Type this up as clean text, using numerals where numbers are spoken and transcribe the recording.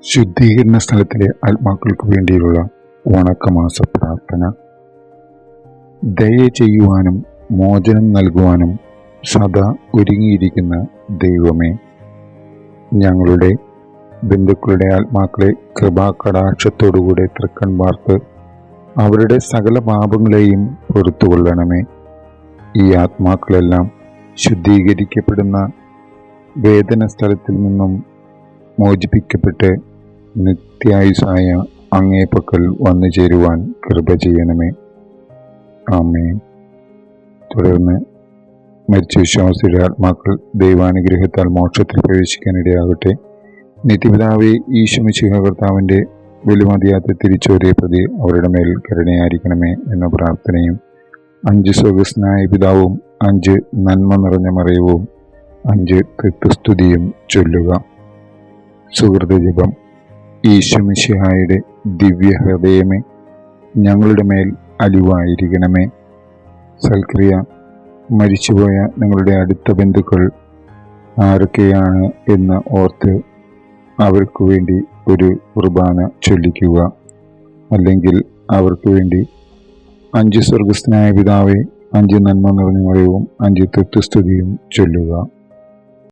ശുദ്ധീകരണ സ്ഥലത്തിലെ ആത്മാക്കൾക്ക് വേണ്ടിയുള്ള വണക്കമാസ പ്രാർത്ഥന. ദയ ചെയ്യുവാനും മോചനം നൽകുവാനും സദാ ഒരുങ്ങിയിരിക്കുന്ന ദൈവമേ, ഞങ്ങളുടെ ബന്ധുക്കളുടെ ആത്മാക്കളെ കൃപാകടാക്ഷത്തോടുകൂടെ തൃക്കൺ പാർത്ത് അവരുടെ സകല പാപങ്ങളെയും പൊറുത്തുകൊള്ളണമേ. ഈ ആത്മാക്കളെല്ലാം ശുദ്ധീകരിക്കപ്പെടുന്ന വേദന സ്ഥലത്തിൽ നിന്നും മോചിപ്പിക്കപ്പെട്ട് നിത്യായുസായ അങ്ങേ പക്കൽ വന്നു ചേരുവാൻ കൃപ ചെയ്യണമേ. ആമേൻ. തുടർന്ന് മരിച്ച വിശ്വാസിയുടെ ആത്മാക്കൾ ദൈവാനുഗ്രഹത്താൽ മോക്ഷത്തിൽ പ്രവേശിക്കാനിടയാകട്ടെ. നിത്യപിതാവേ, ഈശോ മിശിഹാ കർത്താവിൻ്റെ വിലമതിയാത്ത തിരിച്ചോരിയ പ്രതി അവരുടെ മേൽ കരുണയായിരിക്കണമേ എന്ന പ്രാർത്ഥനയും 5 സ്വർഗ്ഗസ്ഥനായ പിതാവും 5 നന്മ നിറഞ്ഞ മറിയവും 5 കൃത്യസ്തുതിയും ചൊല്ലുക. സുഹൃതജപം. ഈശോ മിശിഹായുടെ ദിവ്യഹൃദയമേ, ഞങ്ങളുടെ മേൽ അലിവായിരിക്കണമേ. സൽക്രിയ. മരിച്ചുപോയ നിങ്ങളുടെ അടുത്ത ബന്ധുക്കൾ ആരൊക്കെയാണ് എന്ന് ഓർത്ത് അവർക്ക് വേണ്ടി ഒരു കുർബാന ചൊല്ലിക്കുക. അല്ലെങ്കിൽ അവർക്ക് വേണ്ടി 5 സ്വർഗ്ഗസ്ഥനായ പിതാവേ, 5 നന്മ നിറഞ്ഞ മറിയവും 5 കൃത്യസ്തുതിയും ചൊല്ലുക.